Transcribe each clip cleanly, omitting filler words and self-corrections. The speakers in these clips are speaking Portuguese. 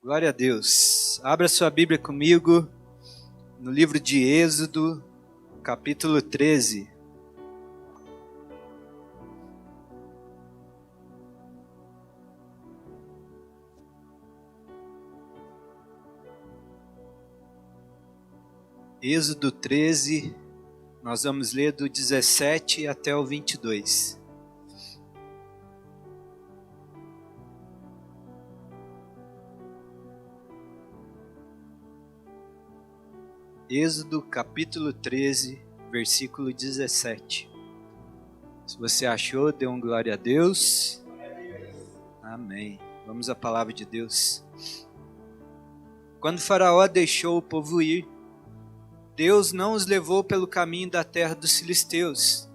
Glória a Deus. Abra sua Bíblia comigo no livro de Êxodo, capítulo 13. Êxodo 13, nós vamos ler do 17 até o 22. Êxodo capítulo 13, versículo 17. Se você achou, dê um glória a Deus. Amém. Vamos à palavra de Deus. Quando Faraó deixou o povo ir, Deus não os levou pelo caminho da terra dos filisteus,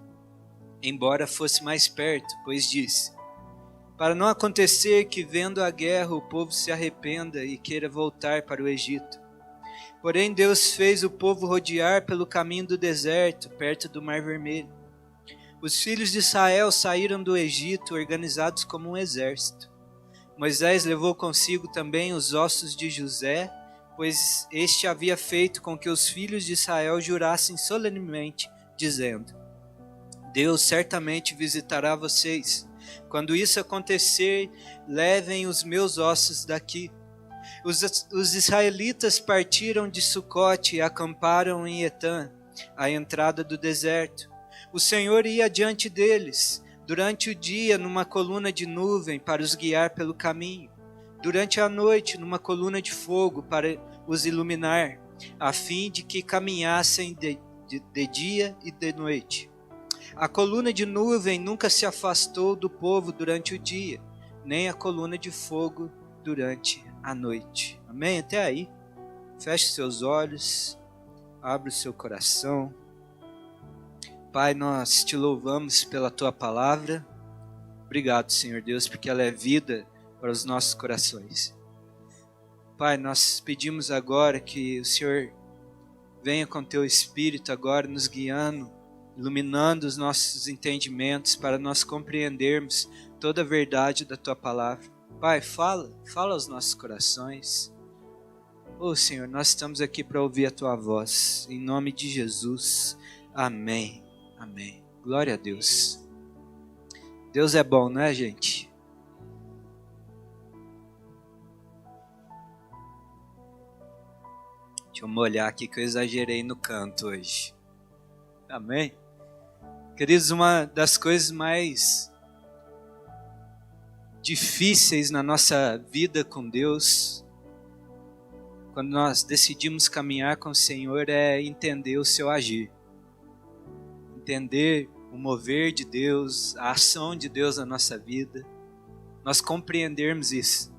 embora fosse mais perto, pois disse: para não acontecer que, vendo a guerra, o povo se arrependa e queira voltar para o Egito. Porém, Deus fez o povo rodear pelo caminho do deserto, perto do Mar Vermelho. Os filhos de Israel saíram do Egito organizados como um exército. Moisés levou consigo também os ossos de José, pois este havia feito com que os filhos de Israel jurassem solenemente, dizendo: Deus certamente visitará vocês. Quando isso acontecer, levem os meus ossos daqui. Os israelitas partiram de Sucote e acamparam em Etã, à entrada do deserto. O Senhor ia diante deles, durante o dia numa coluna de nuvem para os guiar pelo caminho, durante a noite numa coluna de fogo para os iluminar, a fim de que caminhassem de dia e de noite. A coluna de nuvem nunca se afastou do povo durante o dia, nem a coluna de fogo durante a noite. Amém? Até aí. Feche seus olhos, abre o seu coração. Pai, nós te louvamos pela tua palavra. Obrigado, Senhor Deus, porque ela é vida para os nossos corações. Pai, nós pedimos agora que o Senhor venha com teu Espírito agora nos guiando, iluminando os nossos entendimentos para nós compreendermos toda a verdade da tua palavra. Pai, fala aos nossos corações. Senhor, nós estamos aqui para ouvir a tua voz, em nome de Jesus. Amém, amém. Glória a Deus. Deus é bom, não é, gente? Deixa eu molhar aqui que eu exagerei no canto hoje. Amém? Queridos, uma das coisas mais difíceis na nossa vida com Deus, quando nós decidimos caminhar com o Senhor, é entender o seu agir. Entender o mover de Deus, a ação de Deus na nossa vida. Nós compreendermos isso.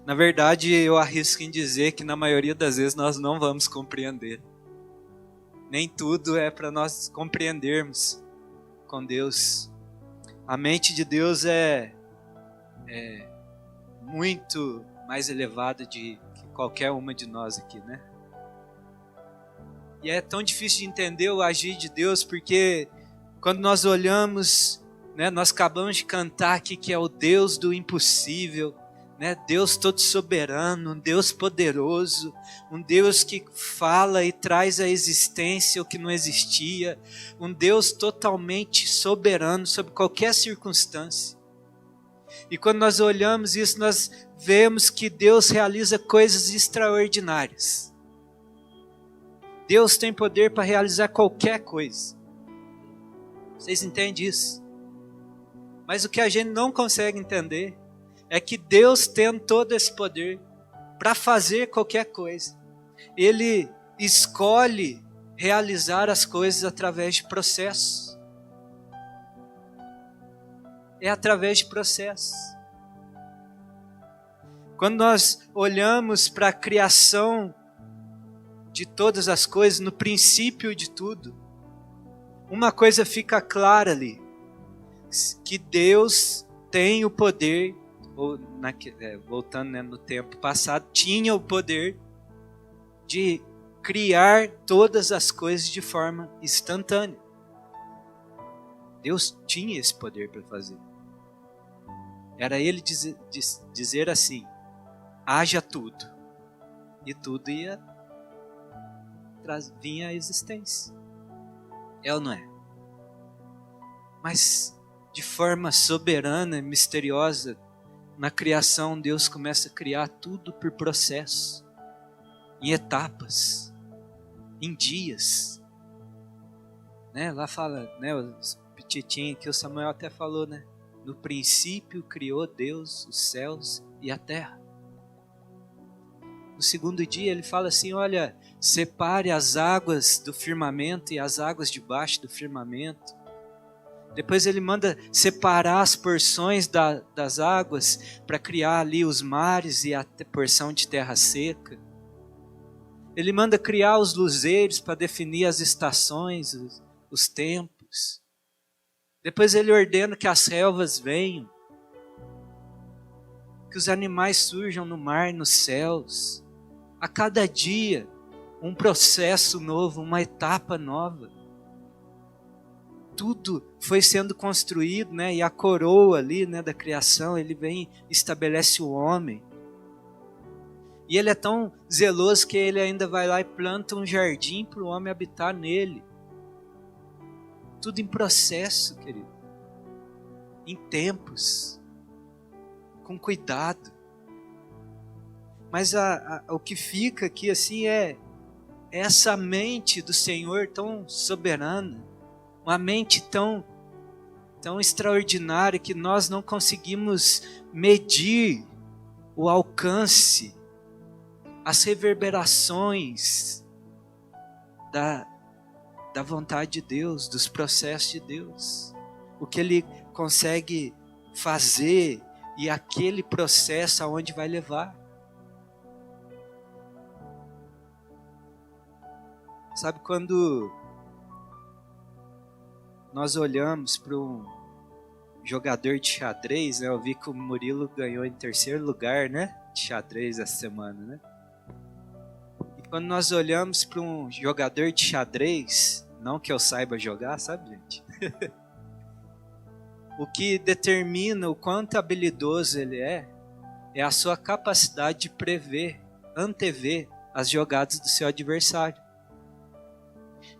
Na verdade, eu arrisco em dizer que na maioria das vezes nós não vamos compreender. Nem tudo é para nós compreendermos com Deus. A mente de Deus é muito mais elevada que qualquer uma de nós aqui, né? E é tão difícil de entender o agir de Deus, porque quando nós olhamos, né, nós acabamos de cantar aqui que é o Deus do impossível, né? Deus todo soberano, um Deus poderoso, um Deus que fala e traz à existência o que não existia, um Deus totalmente soberano sobre qualquer circunstância. E quando nós olhamos isso, nós vemos que Deus realiza coisas extraordinárias. Deus tem poder para realizar qualquer coisa. Vocês entendem isso? Mas o que a gente não consegue entender é que Deus tem todo esse poder para fazer qualquer coisa. Ele escolhe realizar as coisas através de processos. É através de processos. Quando nós olhamos para a criação de todas as coisas, no princípio de tudo, uma coisa fica clara ali, que Deus tem o poder, voltando, né, no tempo passado, tinha o poder de criar todas as coisas de forma instantânea. Deus tinha esse poder para fazer. Era ele dizer assim: haja tudo. E tudo ia vir à existência. É ou não é? Mas de forma soberana e misteriosa, na criação, Deus começa a criar tudo por processo, em etapas, em dias. Né? Lá fala, né, os petitinhos que o Samuel até falou, né? No princípio criou Deus os céus e a terra. No segundo dia ele fala assim, olha, separe as águas do firmamento e as águas debaixo do firmamento. Depois ele manda separar as porções das águas para criar ali os mares e a porção de terra seca. Ele manda criar os luzeiros para definir as estações, os tempos. Depois ele ordena que as relvas venham, que os animais surjam no mar e nos céus. A cada dia, um processo novo, uma etapa nova. Tudo foi sendo construído, né? E a coroa ali, né, da criação, ele vem e estabelece o homem. E ele é tão zeloso que ele ainda vai lá e planta um jardim para o homem habitar nele. Tudo em processo, querido. Em tempos. Com cuidado. Mas o que fica aqui assim é essa mente do Senhor tão soberana. Uma mente tão extraordinária que nós não conseguimos medir o alcance, as reverberações da vontade de Deus, dos processos de Deus. O que Ele consegue fazer e aquele processo aonde vai levar. Sabe quando nós olhamos para um jogador de xadrez, né? Eu vi que o Murilo ganhou em 3º lugar, né? De xadrez essa semana, né? E quando nós olhamos para um jogador de xadrez, não que eu saiba jogar, sabe, gente? O que determina o quanto habilidoso ele é a sua capacidade de prever, antever as jogadas do seu adversário.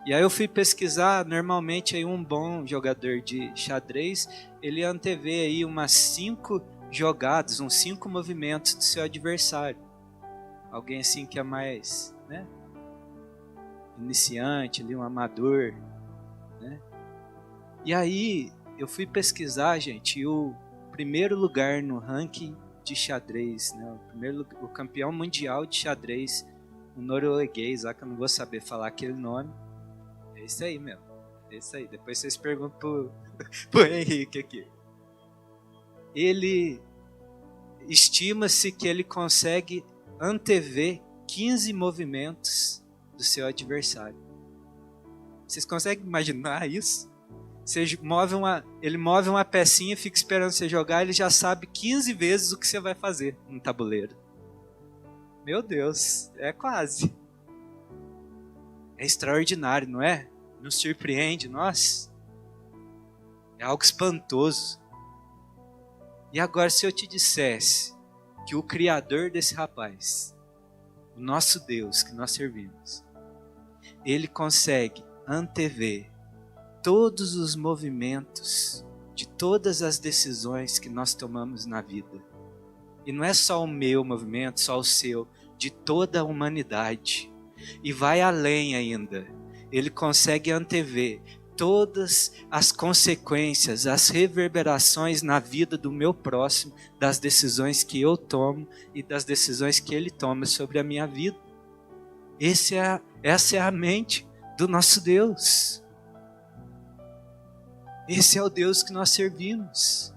E aí eu fui pesquisar, normalmente aí um bom jogador de xadrez, ele antevê aí umas 5 jogadas, uns 5 movimentos do seu adversário. Alguém assim que é mais, né, iniciante, ali, um amador, né? E aí eu fui pesquisar, gente, e o primeiro lugar no ranking de xadrez, né, o campeão mundial de xadrez, um norueguês lá, que eu não vou saber falar aquele nome. É isso aí mesmo. É isso aí. Depois vocês perguntam pro Henrique aqui. Ele estima-se que ele consegue antever 15 movimentos do seu adversário. Vocês conseguem imaginar isso? Ele move uma pecinha e fica esperando você jogar, ele já sabe 15 vezes o que você vai fazer no tabuleiro. Meu Deus, é quase. É extraordinário, não é? Nos surpreende, nós. É algo espantoso. E agora, se eu te dissesse que o Criador desse rapaz, o nosso Deus que nós servimos, ele consegue antever todos os movimentos de todas as decisões que nós tomamos na vida. E não é só o meu movimento, só o seu, de toda a humanidade. E vai além ainda. Ele consegue antever todas as consequências, as reverberações na vida do meu próximo, das decisões que eu tomo e das decisões que ele toma sobre a minha vida. Essa é a mente do nosso Deus. Esse é o Deus que nós servimos.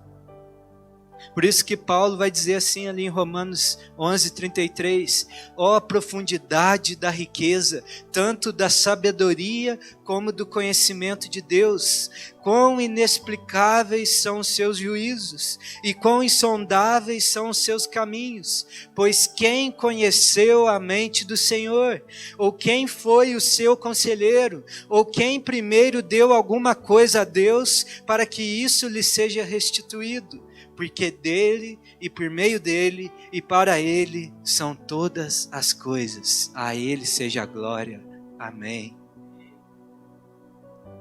Por isso que Paulo vai dizer assim ali em Romanos 11:33, ó a profundidade da riqueza, tanto da sabedoria como do conhecimento de Deus, quão inexplicáveis são os seus juízos e quão insondáveis são os seus caminhos, pois quem conheceu a mente do Senhor? Ou quem foi o seu conselheiro? Ou quem primeiro deu alguma coisa a Deus para que isso lhe seja restituído? porque dele e por meio dele e para ele são todas as coisas. A ele seja a glória. Amém.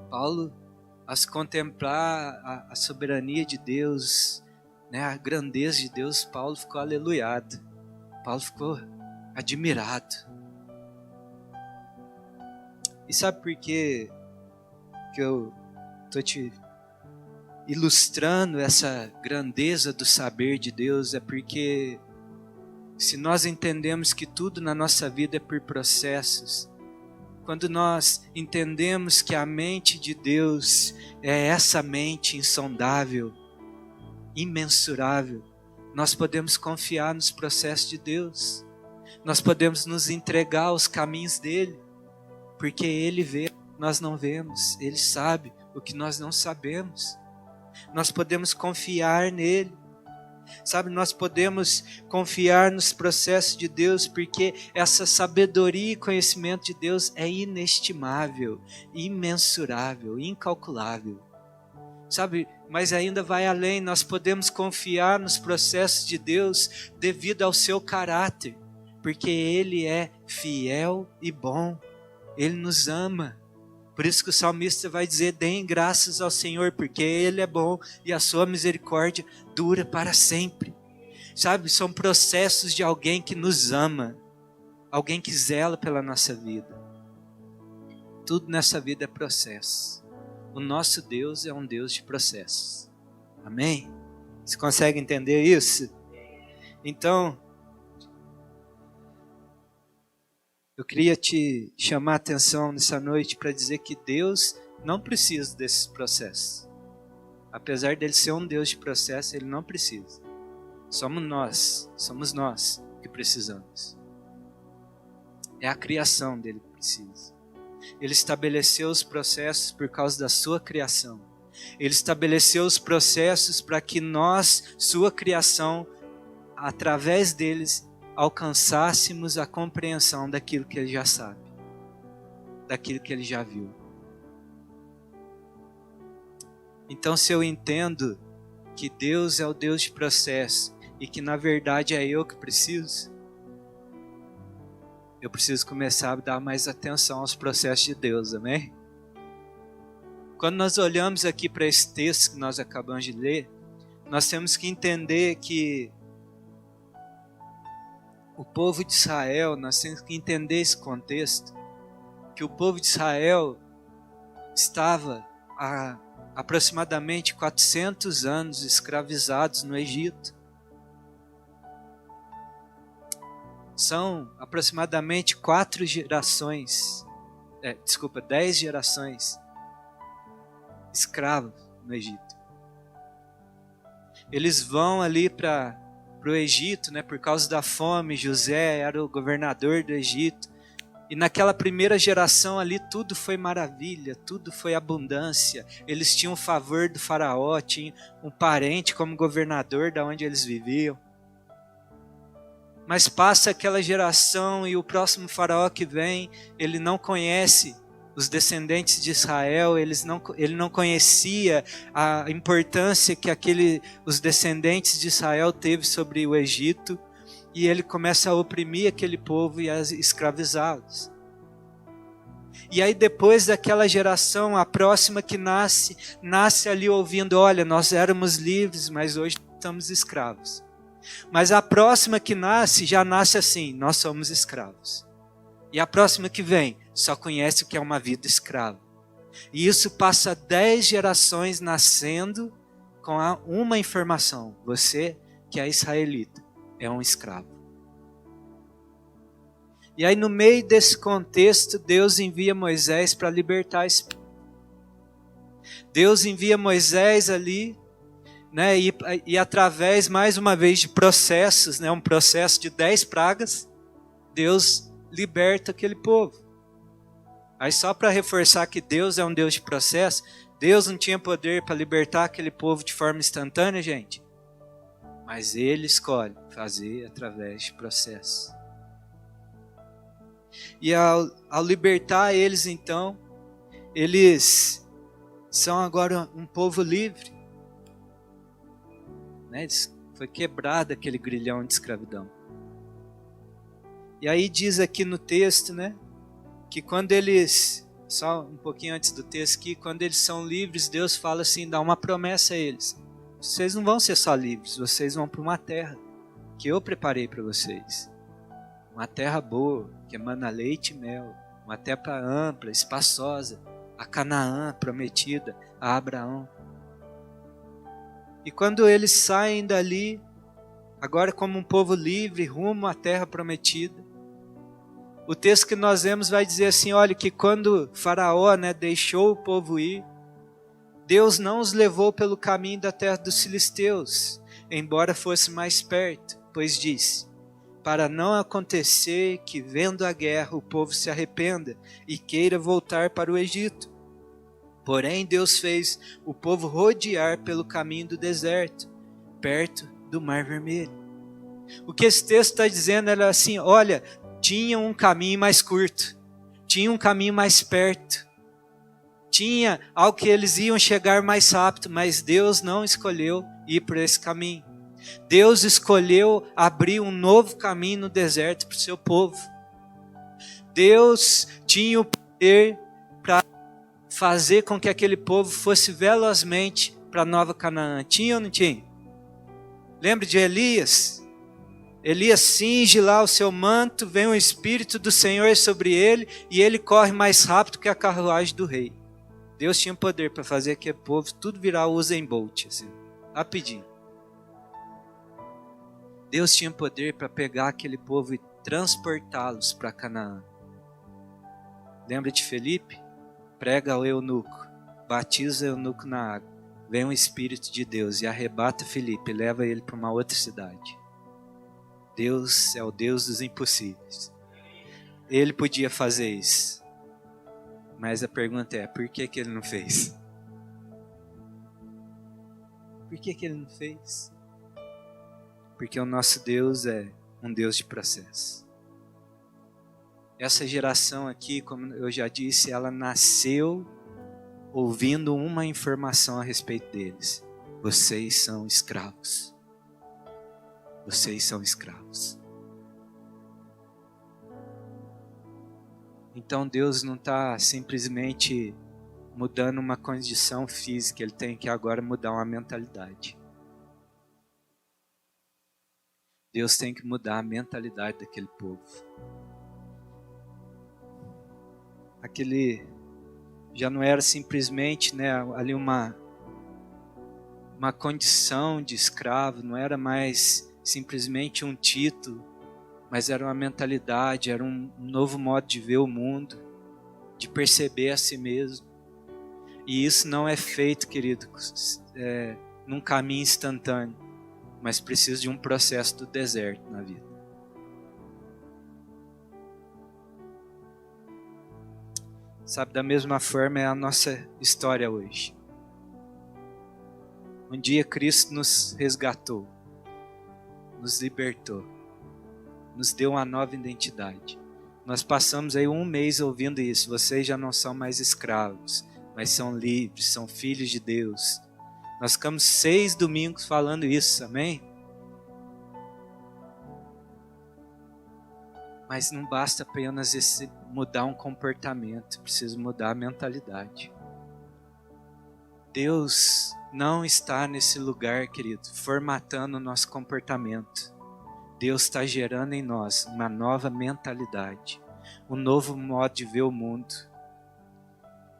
Paulo, ao se contemplar a soberania de Deus, né, a grandeza de Deus, Paulo ficou aleluiado. Paulo ficou admirado. E sabe por quê que eu estou te ilustrando essa grandeza do saber de Deus? É porque se nós entendemos que tudo na nossa vida é por processos, quando nós entendemos que a mente de Deus é essa mente insondável, imensurável, nós podemos confiar nos processos de Deus. Nós podemos nos entregar aos caminhos dele, porque ele vê, nós não vemos. Ele sabe o que nós não sabemos. Nós podemos confiar nele. Sabe, nós podemos confiar nos processos de Deus, porque essa sabedoria e conhecimento de Deus é inestimável, imensurável, incalculável. Sabe, mas ainda vai além, nós podemos confiar nos processos de Deus devido ao seu caráter, porque ele é fiel e bom, ele nos ama. Por isso que o salmista vai dizer: deem graças ao Senhor, porque ele é bom e a sua misericórdia dura para sempre. Sabe, são processos de alguém que nos ama, alguém que zela pela nossa vida. Tudo nessa vida é processo. O nosso Deus é um Deus de processos. Amém? Você consegue entender isso? Então, eu queria te chamar a atenção nessa noite para dizer que Deus não precisa desses processos. Apesar dele ser um Deus de processo, ele não precisa. Somos nós que precisamos. É a criação dele que precisa. Ele estabeleceu os processos por causa da sua criação. Ele estabeleceu os processos para que nós, sua criação, através deles, alcançássemos a compreensão daquilo que ele já sabe, daquilo que ele já viu. Então, se eu entendo que Deus é o Deus de processo e que na verdade é eu que preciso, eu preciso começar a dar mais atenção aos processos de Deus, amém? Quando nós olhamos aqui para esse texto que nós acabamos de ler, nós temos que entender que o povo de Israel, nós temos que entender esse contexto, que o povo de Israel estava há aproximadamente 400 anos escravizados no Egito. São aproximadamente 10 gerações escravos no Egito. Eles vão ali para o Egito, né, por causa da fome. José era o governador do Egito. E naquela primeira geração ali tudo foi maravilha, tudo foi abundância. Eles tinham o favor do faraó, tinham um parente como governador da onde eles viviam. Mas passa aquela geração e o próximo faraó que vem, ele não conhece os descendentes de Israel, ele não conhecia a importância que os descendentes de Israel teve sobre o Egito, e ele começa a oprimir aquele povo e a escravizá-los. E aí depois daquela geração, a próxima que nasce ali ouvindo: olha, nós éramos livres, mas hoje estamos escravos. Mas a próxima que nasce, já nasce assim: nós somos escravos. E a próxima que vem, só conhece o que é uma vida escrava. E isso passa 10 gerações nascendo com uma informação: você que é israelita, é um escravo. E aí no meio desse contexto, Deus envia Moisés para libertar esse povo. Deus envia Moisés ali, né, e através, mais uma vez, de processos, né, um processo de 10 pragas, Deus liberta aquele povo. Aí só para reforçar que Deus é um Deus de processo, Deus não tinha poder para libertar aquele povo de forma instantânea, gente. Mas Ele escolhe fazer através de processos. E ao libertar eles, então, eles são agora um povo livre. né? Foi quebrado aquele grilhão de escravidão. E aí diz aqui no texto, né, que quando eles, só um pouquinho antes do texto aqui, quando eles são livres, Deus fala assim, dá uma promessa a eles. Vocês não vão ser só livres, vocês vão para uma terra que eu preparei para vocês. Uma terra boa, que emana leite e mel. Uma terra ampla, espaçosa. A Canaã prometida a Abraão. E quando eles saem dali, agora como um povo livre, rumo à terra prometida, o texto que nós vemos vai dizer assim, olha, que quando Faraó, né, deixou o povo ir, Deus não os levou pelo caminho da terra dos filisteus, embora fosse mais perto, pois disse, para não acontecer que vendo a guerra o povo se arrependa e queira voltar para o Egito. Porém Deus fez o povo rodear pelo caminho do deserto, perto do Mar Vermelho. O que esse texto está dizendo era assim, olha, tinha um caminho mais curto, tinha um caminho mais perto, tinha algo que eles iam chegar mais rápido, mas Deus não escolheu ir por esse caminho. Deus escolheu abrir um novo caminho no deserto para o seu povo. Deus tinha o poder para fazer com que aquele povo fosse velozmente para a Nova Canaã. Tinha ou não tinha? Lembra de Elias? Elias cinge lá o seu manto, vem o Espírito do Senhor sobre ele e ele corre mais rápido que a carruagem do rei. Deus tinha poder para fazer aquele povo tudo virar Usain Bolt, assim, rapidinho. Deus tinha poder para pegar aquele povo e transportá-los para Canaã. Lembra de Felipe? Prega ao eunuco, batiza o eunuco na água. Vem o Espírito de Deus e arrebata Felipe, leva ele para uma outra cidade. Deus é o Deus dos impossíveis. Ele podia fazer isso. Mas a pergunta é, por que ele não fez? Por que ele não fez? Porque o nosso Deus é um Deus de processo. Essa geração aqui, como eu já disse, ela nasceu ouvindo uma informação a respeito deles. Vocês são escravos. Vocês são escravos. Então Deus não está simplesmente mudando uma condição física, Ele tem que agora mudar uma mentalidade. Deus tem que mudar a mentalidade daquele povo. Aquele já não era simplesmente, né, ali uma condição de escravo, não era mais simplesmente um título, mas era uma mentalidade, era um novo modo de ver o mundo, de perceber a si mesmo. E isso não é feito, querido, num caminho instantâneo, mas precisa de um processo do deserto na vida. Sabe, da mesma forma é a nossa história hoje. Um dia Cristo nos resgatou, nos libertou, nos deu uma nova identidade. Nós passamos aí um mês ouvindo isso. Vocês já não são mais escravos, mas são livres, são filhos de Deus. Nós ficamos 6 domingos falando isso, amém? Mas não basta apenas mudar um comportamento, precisa mudar a mentalidade. Deus não está nesse lugar, querido, formatando o nosso comportamento. Deus está gerando em nós uma nova mentalidade, um novo modo de ver o mundo,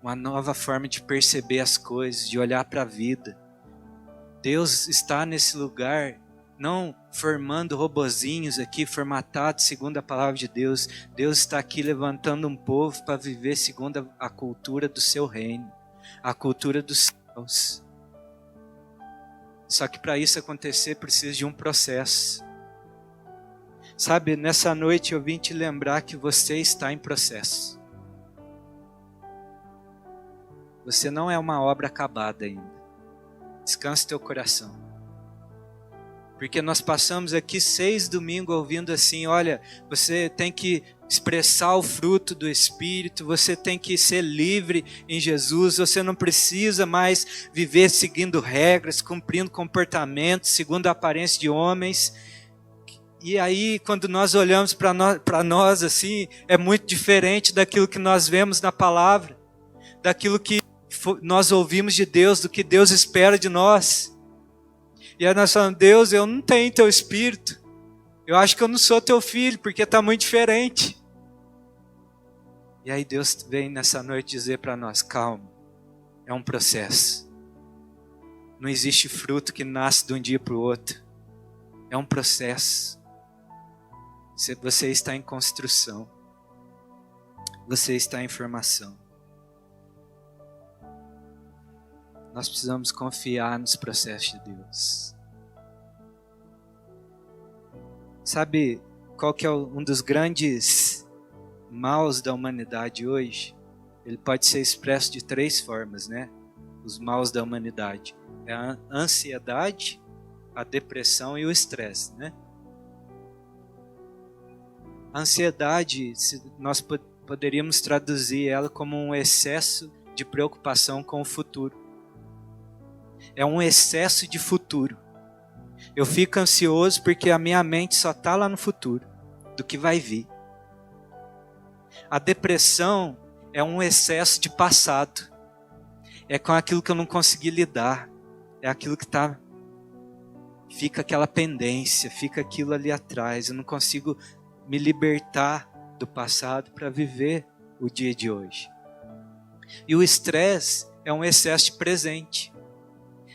uma nova forma de perceber as coisas, de olhar para a vida. Deus está nesse lugar, não formando robozinhos aqui, formatados segundo a palavra de Deus. Deus está aqui levantando um povo para viver segundo a cultura do seu reino, a cultura dos céus. Só que para isso acontecer precisa de um processo. Sabe, nessa noite eu vim te lembrar que você está em processo. Você não é uma obra acabada ainda. Descanse teu coração. Porque nós passamos aqui 6 domingos ouvindo assim, olha, você tem que expressar o fruto do Espírito, você tem que ser livre em Jesus, você não precisa mais viver seguindo regras, cumprindo comportamentos, segundo a aparência de homens. E aí, quando nós olhamos para nós assim, é muito diferente daquilo que nós vemos na palavra, daquilo que nós ouvimos de Deus, do que Deus espera de nós. E aí nós falamos: Deus, eu não tenho teu Espírito, eu acho que eu não sou teu filho, porque está muito diferente. E aí Deus vem nessa noite dizer para nós: calma, é um processo. Não existe fruto que nasce de um dia para o outro. É um processo. Você está em construção. Você está em formação. Nós precisamos confiar nos processos de Deus. Sabe qual que é um dos grandes maus da humanidade hoje? Ele pode ser expresso de 3 formas, né? Os maus da humanidade. É a ansiedade, a depressão e o estresse, né? A ansiedade, nós poderíamos traduzir ela como um excesso de preocupação com o futuro. É um excesso de futuro. Eu fico ansioso porque a minha mente só está lá no futuro, do que vai vir. A depressão é um excesso de passado. É com aquilo que eu não consegui lidar. É aquilo que fica aquela pendência, fica aquilo ali atrás. Eu não consigo me libertar do passado para viver o dia de hoje. E o estresse é um excesso de presente.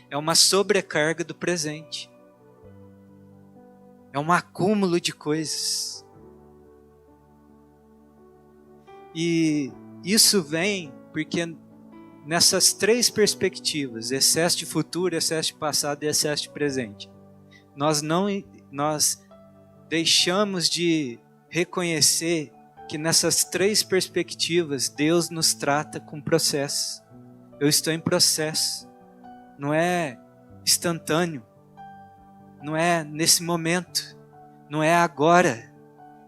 É uma sobrecarga do presente. É um acúmulo de coisas. E isso vem porque nessas 3 perspectivas, excesso de futuro, excesso de passado e excesso de presente, nós deixamos de reconhecer que nessas 3 perspectivas Deus nos trata com processo. Eu estou em processo. Não é instantâneo. Não é nesse momento. Não é agora.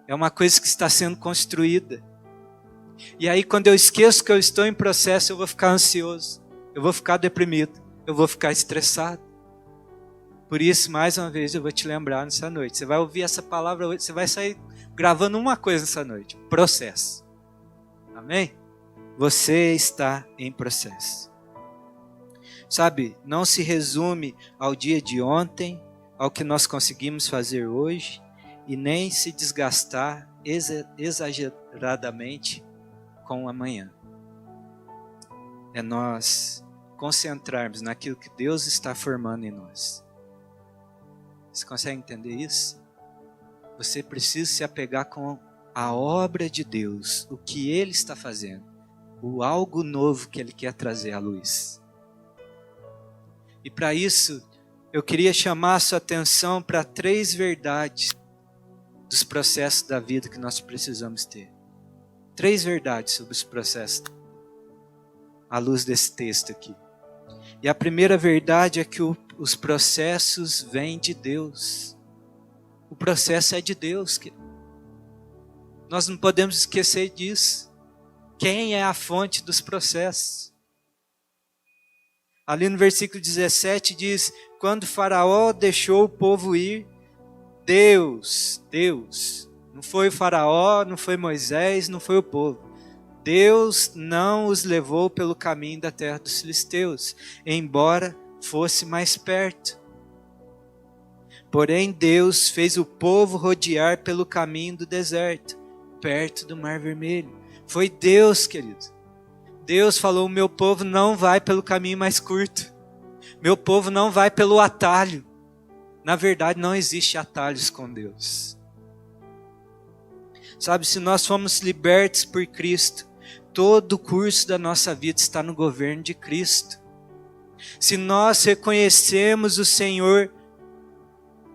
É uma coisa que está sendo construída. E aí, quando eu esqueço que eu estou em processo, eu vou ficar ansioso. Eu vou ficar deprimido. Eu vou ficar estressado. Por isso, mais uma vez, eu vou te lembrar nessa noite. Você vai ouvir essa palavra hoje, você vai sair gravando uma coisa nessa noite: processo. Amém? Você está em processo. Sabe, não se resume ao dia de ontem, ao que nós conseguimos fazer hoje, e nem se desgastar exageradamente com o amanhã. É nós concentrarmos naquilo que Deus está formando em nós. Você consegue entender isso? Você precisa se apegar com a obra de Deus, o que Ele está fazendo, o algo novo que Ele quer trazer à luz. E para isso, eu queria chamar a sua atenção para 3 verdades dos processos da vida que nós precisamos ter. 3 verdades sobre os processos, à luz desse texto aqui. E a primeira verdade é que os processos vêm de Deus. O processo é de Deus. Nós não podemos esquecer disso. Quem é a fonte dos processos? Ali no versículo 17 diz: quando Faraó deixou o povo ir, Deus, não foi o Faraó, não foi Moisés, não foi o povo. Deus não os levou pelo caminho da terra dos filisteus, embora fosse mais perto. Porém, Deus fez o povo rodear pelo caminho do deserto, perto do Mar Vermelho. Foi Deus, querido. Deus falou: meu povo não vai pelo caminho mais curto. Meu povo não vai pelo atalho. Na verdade, não existe atalhos com Deus. Sabe, se nós fomos libertos por Cristo, todo o curso da nossa vida está no governo de Cristo. Se nós reconhecemos o Senhor,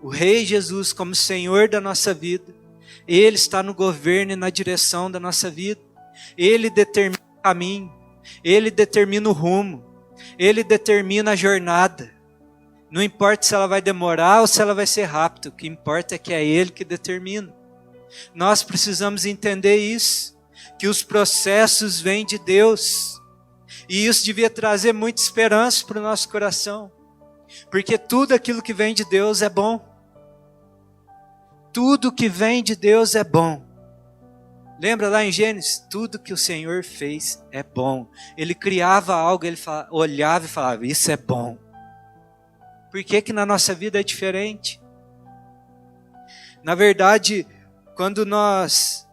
o Rei Jesus, como Senhor da nossa vida, Ele está no governo e na direção da nossa vida. Ele determina o caminho, Ele determina o rumo, Ele determina a jornada. Não importa se ela vai demorar ou se ela vai ser rápida, o que importa é que é Ele que determina. Nós precisamos entender isso, que os processos vêm de Deus. E isso devia trazer muita esperança para o nosso coração. Porque tudo aquilo que vem de Deus é bom. Tudo que vem de Deus é bom. Lembra lá em Gênesis? Tudo que o Senhor fez é bom. Ele criava algo, ele olhava e falava, isso é bom. Por que que na nossa vida é diferente? Na verdade, quando nós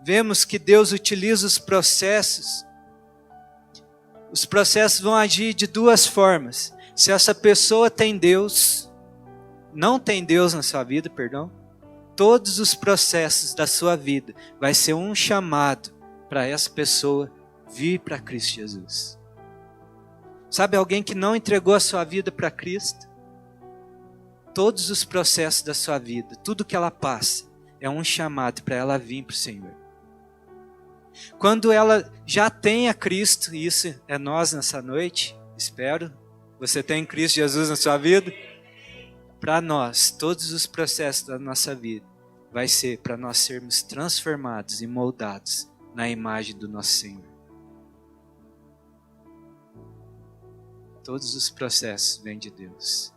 vemos que Deus utiliza os processos vão agir de duas formas. Se essa pessoa tem Deus, não tem Deus na sua vida, perdão, todos os processos da sua vida vai ser um chamado para essa pessoa vir para Cristo Jesus. Sabe, alguém que não entregou a sua vida para Cristo, todos os processos da sua vida, tudo que ela passa, é um chamado para ela vir para o Senhor. Quando ela já tem a Cristo, e isso é nós nessa noite, espero, você tem Cristo Jesus na sua vida, para nós, todos os processos da nossa vida, vai ser para nós sermos transformados e moldados na imagem do nosso Senhor. Todos os processos vêm de Deus.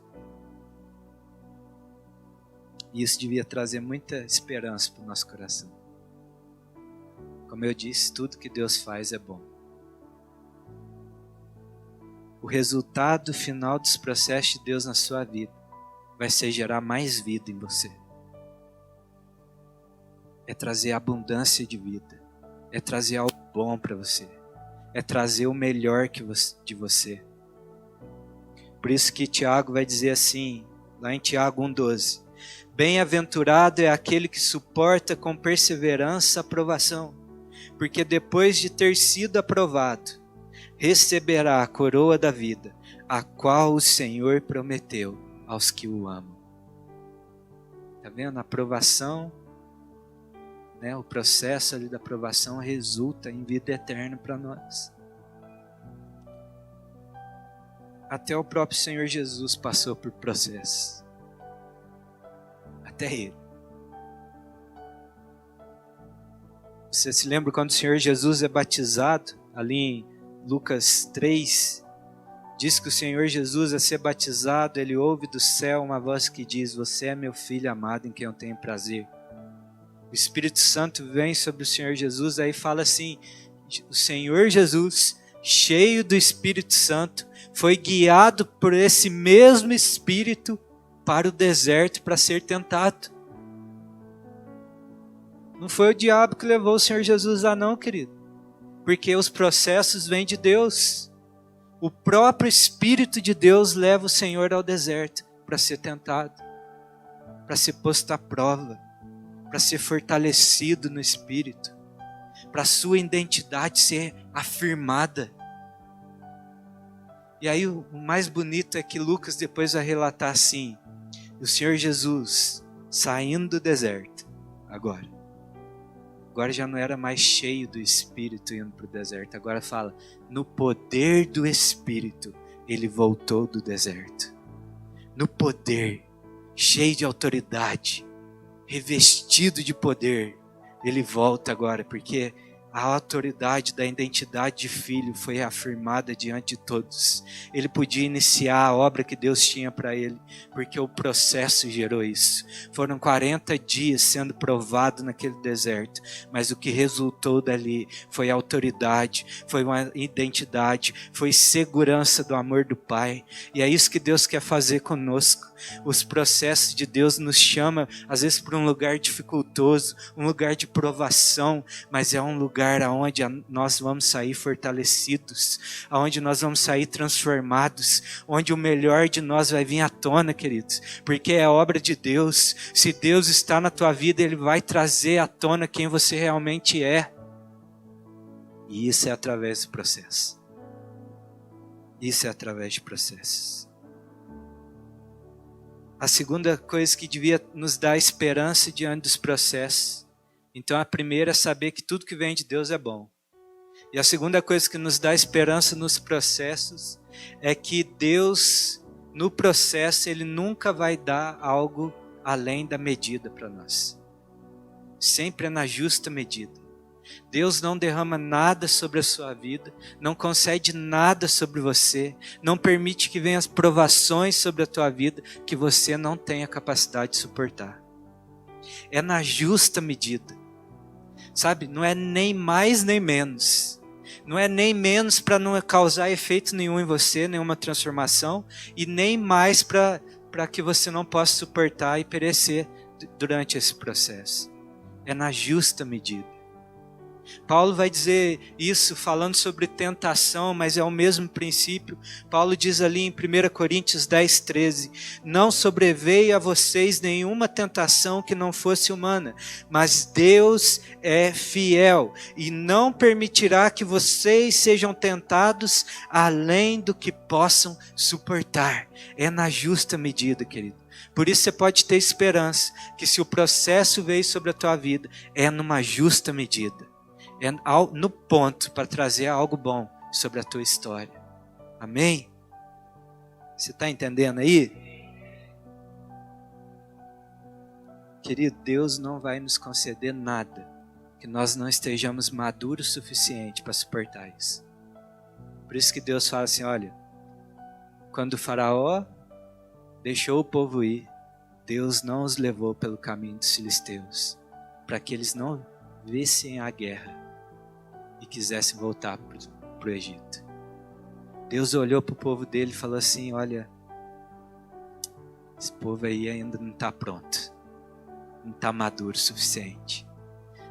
E isso devia trazer muita esperança para o nosso coração. Como eu disse, tudo que Deus faz é bom. O resultado final dos processos de Deus na sua vida vai ser gerar mais vida em você. É trazer abundância de vida. É trazer algo bom para você. É trazer o melhor de você. Por isso que Tiago vai dizer assim, lá em Tiago 1,12. Bem-aventurado é aquele que suporta com perseverança a provação, porque depois de ter sido aprovado, receberá a coroa da vida, a qual o Senhor prometeu aos que o amam. Está vendo? A aprovação, né? O processo ali da aprovação resulta em vida eterna para nós. Até o próprio Senhor Jesus passou por processos. Até Ele. Você se lembra quando o Senhor Jesus é batizado? Ali em Lucas 3, diz que o Senhor Jesus, a ser batizado, Ele ouve do céu uma voz que diz, você é meu filho amado em quem eu tenho prazer. O Espírito Santo vem sobre o Senhor Jesus, aí fala assim, o Senhor Jesus, cheio do Espírito Santo, foi guiado por esse mesmo Espírito para o deserto para ser tentado. Não foi o diabo que levou o Senhor Jesus lá não, querido. Porque os processos vêm de Deus. O próprio Espírito de Deus leva o Senhor ao deserto para ser tentado, para ser posto à prova, para ser fortalecido no Espírito, para a sua identidade ser afirmada. E aí o mais bonito é que Lucas depois vai relatar assim, o Senhor Jesus saindo do deserto, agora já não era mais cheio do Espírito indo para o deserto, agora fala, no poder do Espírito, ele voltou do deserto. No poder, cheio de autoridade, revestido de poder, ele volta agora, porque a autoridade da identidade de filho foi afirmada diante de todos. Ele podia iniciar a obra que Deus tinha para ele, porque o processo gerou isso. Foram 40 dias sendo provado naquele deserto, mas o que resultou dali foi autoridade, foi uma identidade, foi segurança do amor do Pai. E é isso que Deus quer fazer conosco. Os processos de Deus nos chamam, às vezes, para um lugar dificultoso, um lugar de provação, mas é um lugar onde nós vamos sair fortalecidos, onde nós vamos sair transformados, onde o melhor de nós vai vir à tona, queridos, porque é obra de Deus. Se Deus está na tua vida, Ele vai trazer à tona quem você realmente é, e isso é através do processo. Isso é através de processos. A segunda coisa que devia nos dar esperança diante dos processos. Então a primeira é saber que tudo que vem de Deus é bom. E a segunda coisa que nos dá esperança nos processos é que Deus, no processo, Ele nunca vai dar algo além da medida para nós. sempre é na justa medida. Deus não derrama nada sobre a sua vida, não concede nada sobre você, não permite que venham as provações sobre a tua vida que você não tenha capacidade de suportar. É na justa medida, sabe? Não é nem mais nem menos. Não é nem menos para não causar efeito nenhum em você, nenhuma transformação, e nem mais para que você não possa suportar e perecer durante esse processo. É na justa medida. Paulo vai dizer isso falando sobre tentação, mas é o mesmo princípio. Paulo diz ali em 1 Coríntios 10:13, não sobreveio a vocês nenhuma tentação que não fosse humana, mas Deus é fiel e não permitirá que vocês sejam tentados além do que possam suportar. É na justa medida, querido. Por isso você pode ter esperança que se o processo veio sobre a tua vida, é numa justa medida. É no ponto para trazer algo bom sobre a tua história. Amém? Você está entendendo aí? Querido, Deus não vai nos conceder nada que nós não estejamos maduros o suficiente para suportar isso. Por isso que Deus fala assim, olha, quando o faraó deixou o povo ir, Deus não os levou pelo caminho dos filisteus, para que eles não vissem a guerra e quisessem voltar para o Egito. Deus olhou para o povo dele e falou assim, olha, esse povo aí ainda não está pronto, não está maduro o suficiente,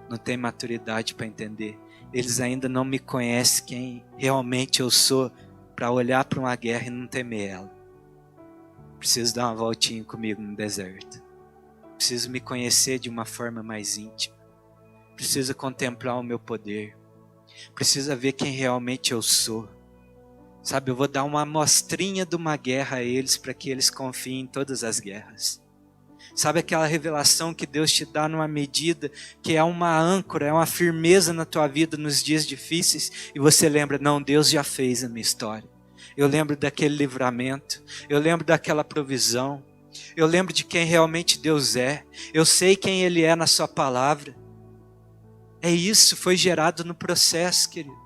não tem maturidade para entender, eles ainda não me conhecem quem realmente eu sou para olhar para uma guerra e não temer ela. Preciso dar uma voltinha comigo no deserto, preciso me conhecer de uma forma mais íntima, preciso contemplar o meu poder, precisa ver quem realmente eu sou. Sabe, eu vou dar uma amostrinha de uma guerra a eles para que eles confiem em todas as guerras. Sabe aquela revelação que Deus te dá numa medida que é uma âncora, é uma firmeza na tua vida nos dias difíceis e você lembra, não, Deus já fez a minha história. Eu lembro daquele livramento, eu lembro daquela provisão, eu lembro de quem realmente Deus é, eu sei quem Ele é na sua palavra. É isso, foi gerado no processo, querido.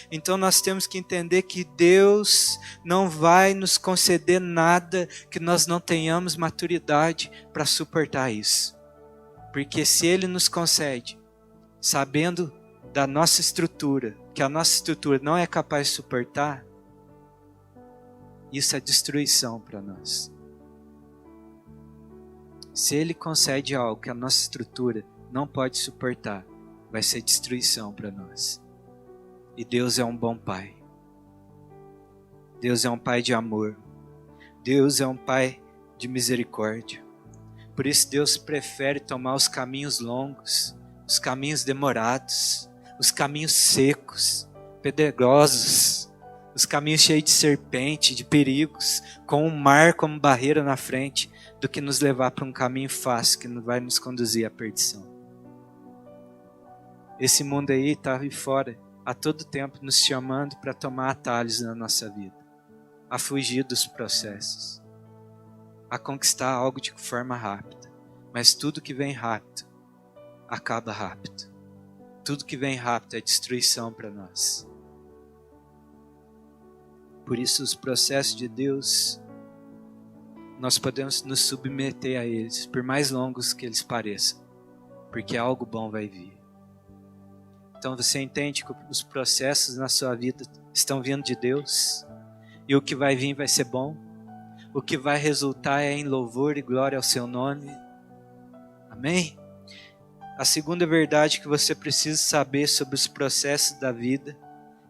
Então nós temos que entender que Deus não vai nos conceder nada que nós não tenhamos maturidade para suportar isso. Porque se Ele nos concede, sabendo da nossa estrutura, que a nossa estrutura não é capaz de suportar, isso é destruição para nós. Se Ele concede algo que a nossa estrutura não pode suportar, vai ser destruição para nós. E Deus é um bom Pai. Deus é um Pai de amor. Deus é um Pai de misericórdia. Por isso Deus prefere tomar os caminhos longos, os caminhos demorados, os caminhos secos, pedregosos, os caminhos cheios de serpente, de perigos, com o mar como barreira na frente, do que nos levar para um caminho fácil que não vai nos conduzir à perdição. Esse mundo aí está aí fora, a todo tempo nos chamando para tomar atalhos na nossa vida, a fugir dos processos, a conquistar algo de forma rápida. Mas tudo que vem rápido, acaba rápido. Tudo que vem rápido é destruição para nós. Por isso os processos de Deus, nós podemos nos submeter a eles, por mais longos que eles pareçam, porque algo bom vai vir. Então você entende que os processos na sua vida estão vindo de Deus, e o que vai vir vai ser bom, o que vai resultar é em louvor e glória ao seu nome. Amém? A segunda verdade que você precisa saber sobre os processos da vida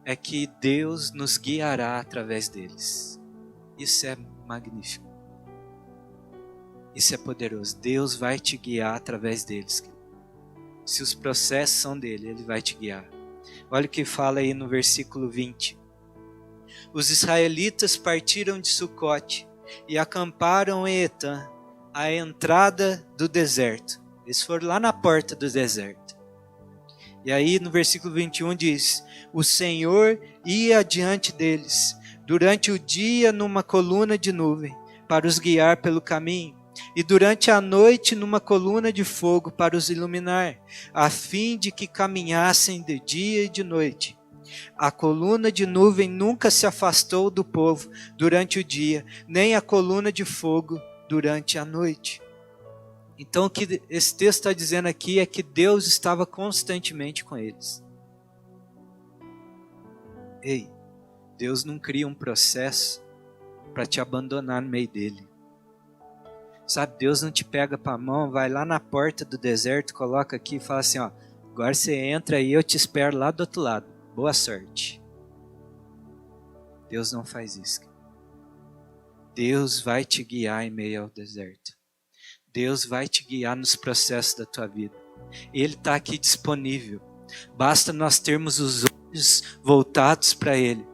é que Deus nos guiará através deles. Isso é magnífico. Isso é poderoso. Deus vai te guiar através deles. Se os processos são dele, ele vai te guiar. Olha o que fala aí no versículo 20. Os israelitas partiram de Sucote e acamparam em Etã, à entrada do deserto. Eles foram lá na porta do deserto. E aí no versículo 21 diz, o Senhor ia adiante deles, durante o dia numa coluna de nuvem, para os guiar pelo caminho, e durante a noite numa coluna de fogo para os iluminar, a fim de que caminhassem de dia e de noite. A coluna de nuvem nunca se afastou do povo durante o dia, nem a coluna de fogo durante a noite. Então o que esse texto está dizendo aqui é que Deus estava constantemente com eles. Ei, Deus não cria um processo para te abandonar no meio dele. Sabe, Deus não te pega para a mão, vai lá na porta do deserto, coloca aqui e fala assim, ó, agora você entra aí, eu te espero lá do outro lado. Boa sorte. Deus não faz isso. Deus vai te guiar em meio ao deserto. Deus vai te guiar nos processos da tua vida. Ele está aqui disponível. Basta nós termos os olhos voltados para Ele.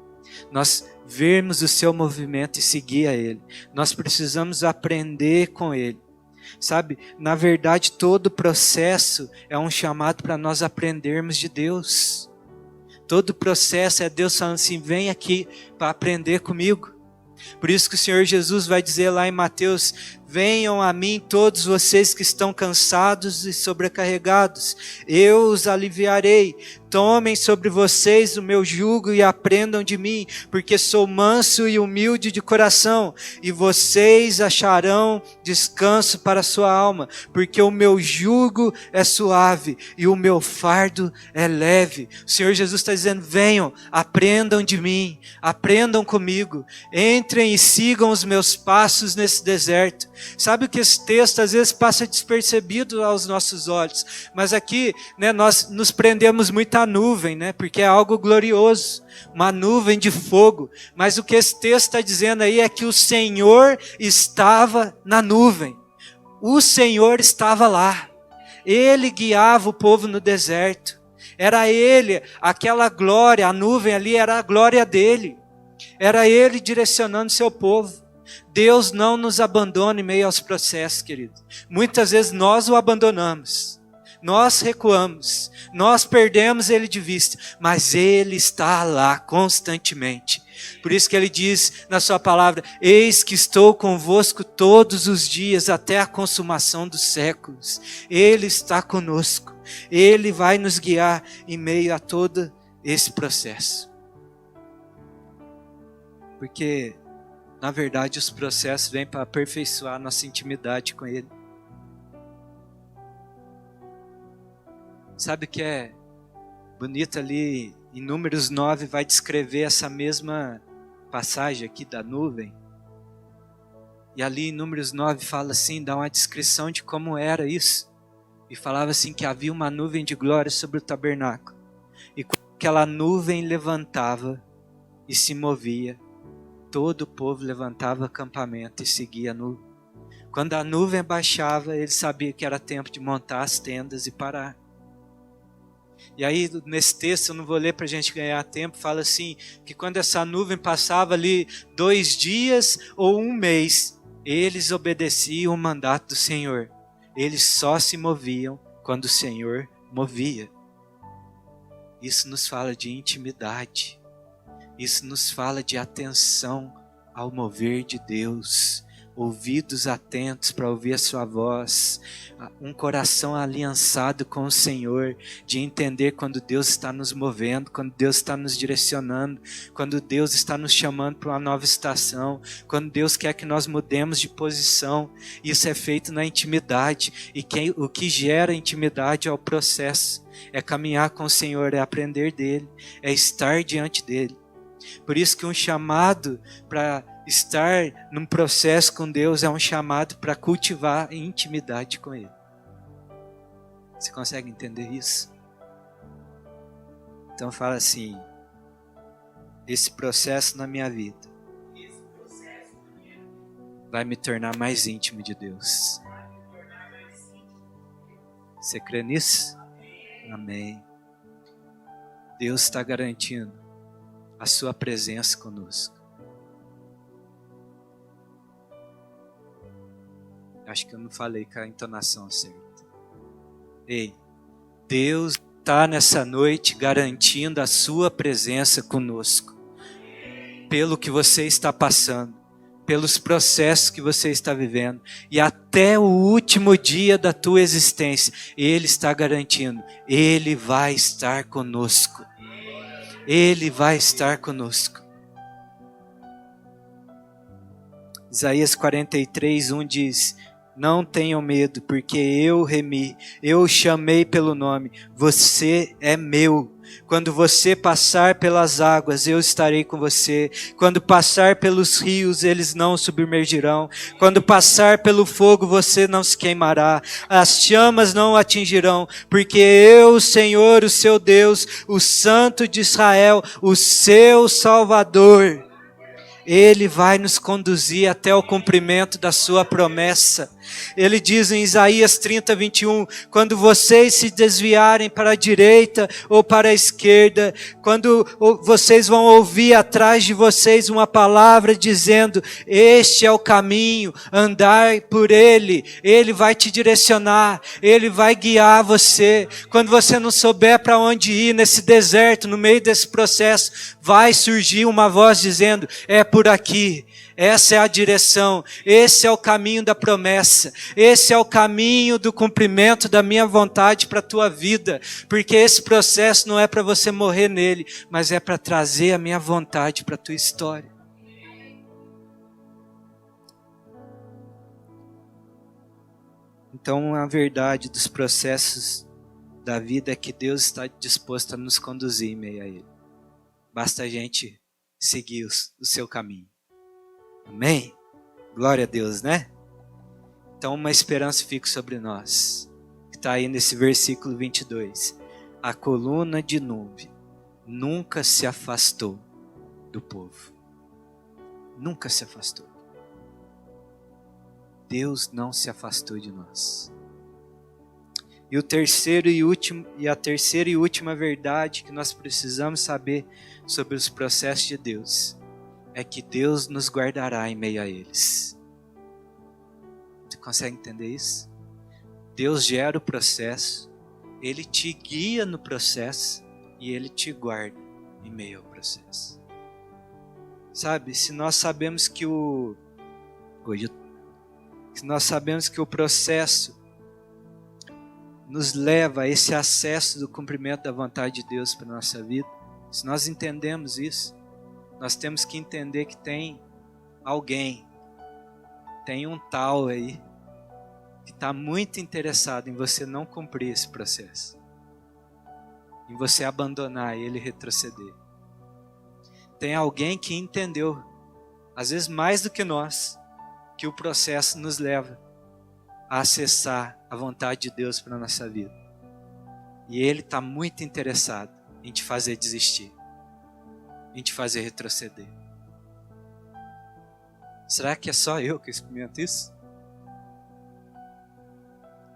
Nós vermos o seu movimento e seguir a Ele. Nós precisamos aprender com Ele. Sabe, na verdade todo processo é um chamado para nós aprendermos de Deus. Todo processo é Deus falando assim, vem aqui para aprender comigo. Por isso que o Senhor Jesus vai dizer lá em Mateus, venham a mim todos vocês que estão cansados e sobrecarregados, eu os aliviarei. Tomem sobre vocês o meu jugo e aprendam de mim, porque sou manso e humilde de coração, e vocês acharão descanso para a sua alma, porque o meu jugo é suave e o meu fardo é leve. O Senhor Jesus está dizendo, venham, aprendam de mim, aprendam comigo, entrem e sigam os meus passos nesse deserto. Sabe que esse texto às vezes passa despercebido aos nossos olhos, mas aqui, né, nós nos prendemos muito à nuvem, né, porque é algo glorioso, uma nuvem de fogo, mas o que esse texto está dizendo aí é que o Senhor estava na nuvem, o Senhor estava lá, Ele guiava o povo no deserto, era Ele, aquela glória, a nuvem ali era a glória dEle, era Ele direcionando seu povo. Deus não nos abandona em meio aos processos, querido. Muitas vezes nós o abandonamos, nós recuamos, nós perdemos Ele de vista, mas Ele está lá constantemente. Por isso que Ele diz na sua palavra, eis que estou convosco todos os dias até a consumação dos séculos. Ele está conosco, Ele vai nos guiar em meio a todo esse processo. Porque na verdade, os processos vêm para aperfeiçoar a nossa intimidade com Ele. Sabe o que é bonito ali, em Números 9, vai descrever essa mesma passagem aqui da nuvem. E ali em Números 9 fala assim, dá uma descrição de como era isso. E falava assim que havia uma nuvem de glória sobre o tabernáculo. E quando aquela nuvem levantava e se movia, todo o povo levantava acampamento e seguia a nuvem. Quando a nuvem baixava, ele sabia que era tempo de montar as tendas e parar. E aí, nesse texto, eu não vou ler para a gente ganhar tempo, fala assim, que quando essa nuvem passava ali 2 dias ou 1 mês, eles obedeciam o mandato do Senhor. Eles só se moviam quando o Senhor movia. Isso nos fala de intimidade. Isso nos fala de atenção ao mover de Deus, ouvidos atentos para ouvir a sua voz, um coração aliançado com o Senhor, de entender quando Deus está nos movendo, quando Deus está nos direcionando, quando Deus está nos chamando para uma nova estação, quando Deus quer que nós mudemos de posição. Isso é feito na intimidade, e o que gera intimidade é o processo, é caminhar com o Senhor, é aprender dEle, é estar diante dEle. Por isso que um chamado para estar num processo com Deus é um chamado para cultivar intimidade com Ele. Você consegue entender isso? Então fala assim, esse processo na minha vida vai me tornar mais íntimo de Deus. Você crê nisso? Amém. Deus está garantindo a sua presença conosco. Acho que eu não falei com a entonação certa. Ei, Deus está nessa noite garantindo a sua presença conosco. Pelo que você está passando, pelos processos que você está vivendo, e até o último dia da tua existência, Ele está garantindo, Ele vai estar conosco. Ele vai estar conosco. Isaías 43:1 diz: não tenham medo, porque eu remi, eu chamei pelo nome, você é meu. Quando você passar pelas águas, eu estarei com você. Quando passar pelos rios, eles não o submergirão. Quando passar pelo fogo, você não se queimará. As chamas não o atingirão, porque eu, Senhor, o seu Deus, o Santo de Israel, o seu Salvador, Ele vai nos conduzir até o cumprimento da sua promessa. Ele diz em Isaías 30:21, quando vocês se desviarem para a direita ou para a esquerda, quando vocês vão ouvir atrás de vocês uma palavra dizendo, este é o caminho, andai por ele, ele vai te direcionar, ele vai guiar você. Quando você não souber para onde ir nesse deserto, no meio desse processo, vai surgir uma voz dizendo, é por aqui. Essa é a direção, esse é o caminho da promessa, esse é o caminho do cumprimento da minha vontade para a tua vida, porque esse processo não é para você morrer nele, mas é para trazer a minha vontade para a tua história. Então a verdade dos processos da vida é que Deus está disposto a nos conduzir em meio a ele. Basta a gente seguir o seu caminho. Amém? Glória a Deus, né? Então uma esperança fica sobre nós. Está aí nesse versículo 22. A coluna de nuvem nunca se afastou do povo. Nunca se afastou. Deus não se afastou de nós. E a terceira e última verdade que nós precisamos saber sobre os processos de Deus é que Deus nos guardará em meio a eles. Você consegue entender isso? Deus gera o processo, Ele te guia no processo e Ele te guarda em meio ao processo. Sabe, se nós sabemos que o processo nos leva a esse acesso do cumprimento da vontade de Deus para a nossa vida, se nós entendemos isso, nós temos que entender que tem alguém, tem um tal aí, que está muito interessado em você não cumprir esse processo, em você abandonar ele e retroceder. Tem alguém que entendeu, às vezes mais do que nós, que o processo nos leva a acessar a vontade de Deus para a nossa vida. E ele está muito interessado em te fazer desistir, em te fazer retroceder. Será que é só eu que experimento isso?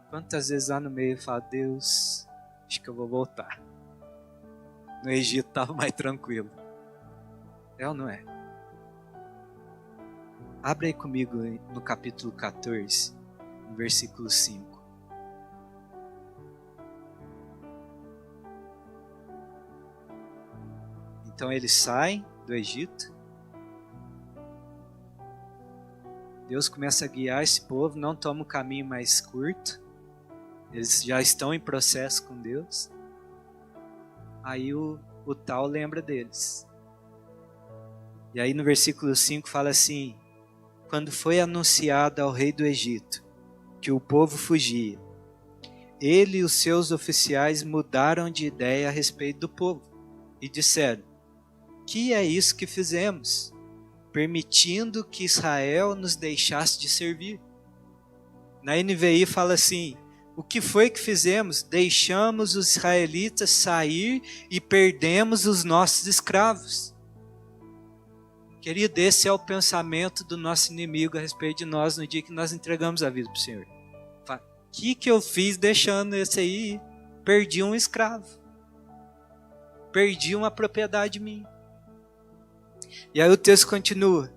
Quantas vezes lá no meio eu falo, Deus, acho que eu vou voltar. No Egito estava mais tranquilo. É ou não é? Abre aí comigo no capítulo 14, no versículo 5. Então eles saem do Egito. Deus começa a guiar esse povo, não toma o caminho mais curto. Eles já estão em processo com Deus. Aí o tal lembra deles. E aí no versículo 5 fala assim, quando foi anunciado ao rei do Egito que o povo fugia, ele e os seus oficiais mudaram de ideia a respeito do povo e disseram, que é isso que fizemos, permitindo que Israel nos deixasse de servir? Na NVI fala assim, o que foi que fizemos? Deixamos os israelitas sair e perdemos os nossos escravos. Querido, esse é o pensamento do nosso inimigo a respeito de nós no dia que nós entregamos a vida para o Senhor. O que eu fiz deixando esse aí? Perdi um escravo. Perdi uma propriedade minha. E aí o texto continua.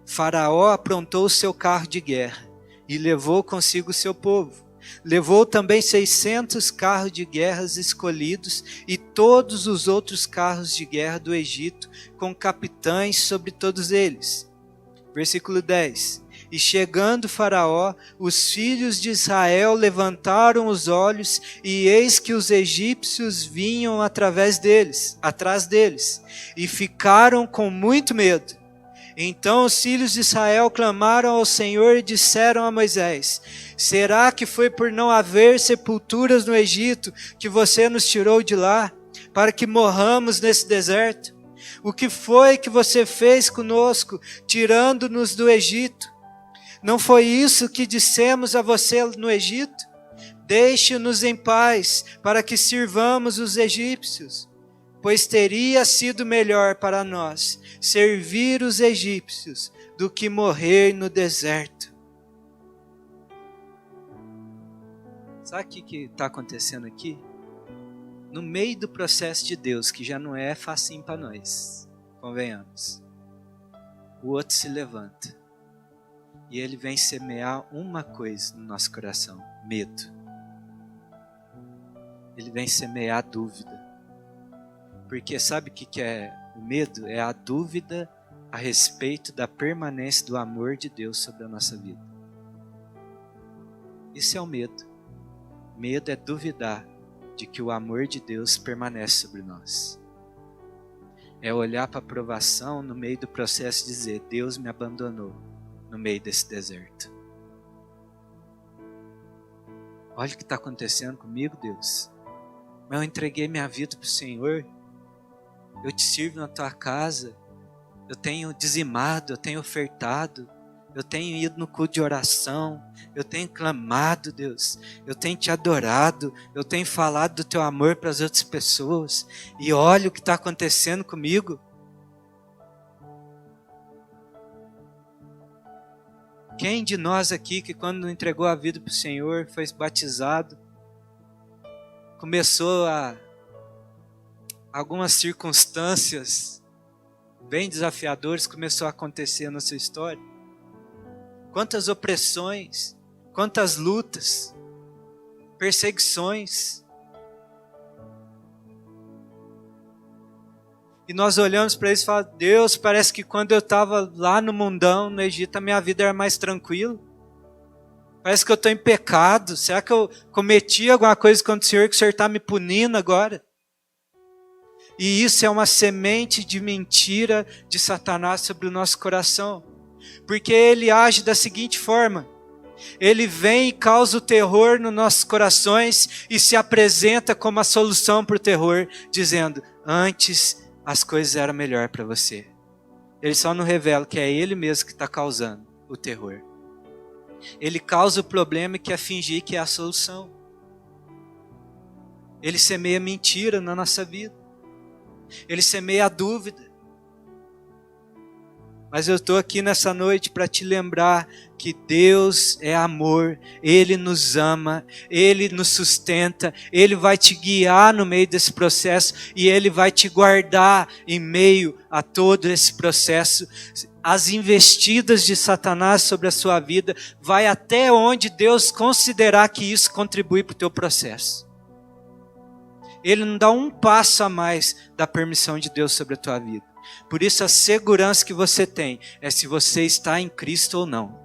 Faraó aprontou o seu carro de guerra e levou consigo o seu povo. Levou também 600 carros de guerra escolhidos e todos os outros carros de guerra do Egito, com capitães sobre todos eles. Versículo 10. E chegando Faraó, os filhos de Israel levantaram os olhos, e eis que os egípcios vinham atrás deles, e ficaram com muito medo. Então os filhos de Israel clamaram ao Senhor e disseram a Moisés: será que foi por não haver sepulturas no Egito que você nos tirou de lá, para que morramos nesse deserto? O que foi que você fez conosco, tirando-nos do Egito? Não foi isso que dissemos a você no Egito? Deixe-nos em paz, para que sirvamos os egípcios. Pois teria sido melhor para nós servir os egípcios do que morrer no deserto. Sabe o que está acontecendo aqui? No meio do processo de Deus, que já não é facinho para nós, convenhamos, o outro se levanta e ele vem semear uma coisa no nosso coração: medo. Ele vem semear dúvida. Porque sabe o que é o medo? É a dúvida a respeito da permanência do amor de Deus sobre a nossa vida. Isso é o medo. Medo é duvidar de que o amor de Deus permanece sobre nós. É olhar para a provação no meio do processo e dizer: Deus me abandonou no meio desse deserto. Olha o que está acontecendo comigo, Deus. Mas eu entreguei minha vida para o Senhor. Eu te sirvo na tua casa, eu tenho dizimado, eu tenho ofertado, eu tenho ido no culto de oração, eu tenho clamado, Deus, eu tenho te adorado, eu tenho falado do teu amor para as outras pessoas, e olha o que está acontecendo comigo. Quem de nós aqui que quando entregou a vida para o Senhor, foi batizado, começou a algumas circunstâncias bem desafiadoras começou a acontecer na sua história? Quantas opressões, quantas lutas, perseguições. E nós olhamos para eles e falamos: Deus, parece que quando eu estava lá no mundão, no Egito, a minha vida era mais tranquila. Parece que eu estou em pecado. Será que eu cometi alguma coisa contra o Senhor que o Senhor está me punindo agora? E isso é uma semente de mentira de Satanás sobre o nosso coração. Porque ele age da seguinte forma: ele vem e causa o terror nos nossos corações e se apresenta como a solução para o terror, dizendo: antes as coisas eram melhor para você. Ele só não revela que é ele mesmo que está causando o terror. Ele causa o problema e quer fingir que é a solução. Ele semeia mentira na nossa vida. Ele semeia a dúvida. Mas eu estou aqui nessa noite para te lembrar que Deus é amor, Ele nos ama, Ele nos sustenta, Ele vai te guiar no meio desse processo e Ele vai te guardar em meio a todo esse processo. As investidas de Satanás sobre a sua vida vai até onde Deus considerar que isso contribui para o teu processo. Ele não dá um passo a mais da permissão de Deus sobre a tua vida. Por isso a segurança que você tem é se você está em Cristo ou não.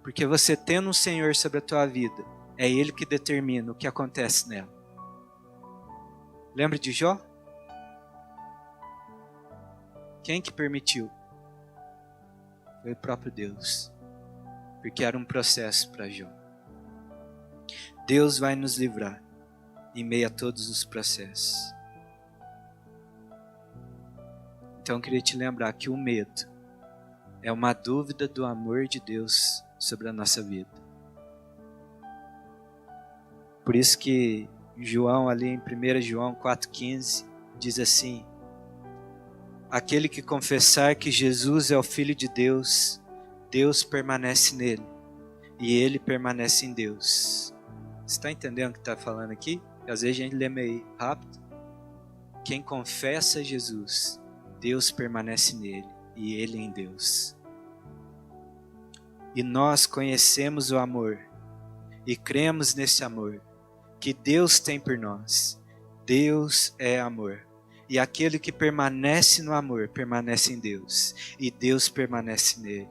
Porque você tendo um Senhor sobre a tua vida, é Ele que determina o que acontece nela. Lembra de Jó? Quem que permitiu? Foi o próprio Deus. Porque era um processo para Jó. Deus vai nos livrar em meio a todos os processos. Então eu queria te lembrar que o medo é uma dúvida do amor de Deus sobre a nossa vida. Por isso que João ali em 1 João 4,15 diz assim: aquele que confessar que Jesus é o Filho de Deus, Deus permanece nele e ele permanece em Deus. Você está entendendo o que está falando aqui? Às vezes a gente lê meio rápido. Quem confessa Jesus, Deus permanece nele e ele em Deus. E nós conhecemos o amor e cremos nesse amor que Deus tem por nós. Deus é amor. E aquele que permanece no amor, permanece em Deus. E Deus permanece nele.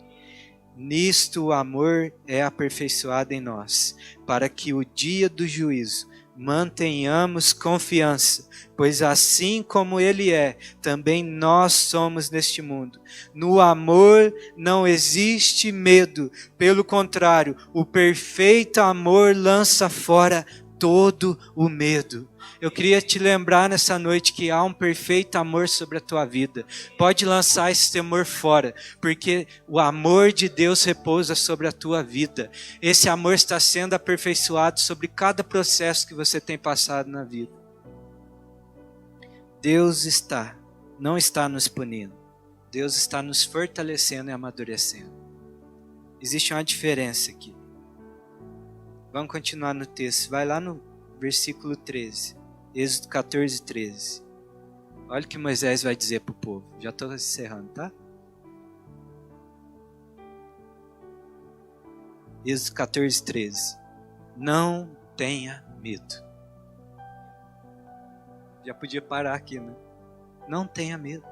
Nisto o amor é aperfeiçoado em nós, para que o dia do juízo mantenhamos confiança, pois assim como Ele é, também nós somos neste mundo. No amor não existe medo, pelo contrário, o perfeito amor lança fora todo o medo. Eu queria te lembrar nessa noite que há um perfeito amor sobre a tua vida. Pode lançar esse temor fora, porque o amor de Deus repousa sobre a tua vida. Esse amor está sendo aperfeiçoado sobre cada processo que você tem passado na vida. Deus não está nos punindo. Deus está nos fortalecendo e amadurecendo. Existe uma diferença aqui. Vamos continuar no texto. Vai lá no versículo 13. Êxodo 14, 13. Olha o que Moisés vai dizer para o povo. Já estou encerrando, tá? Êxodo 14, 13. Não tenha medo. Já podia parar aqui, né? Não tenha medo.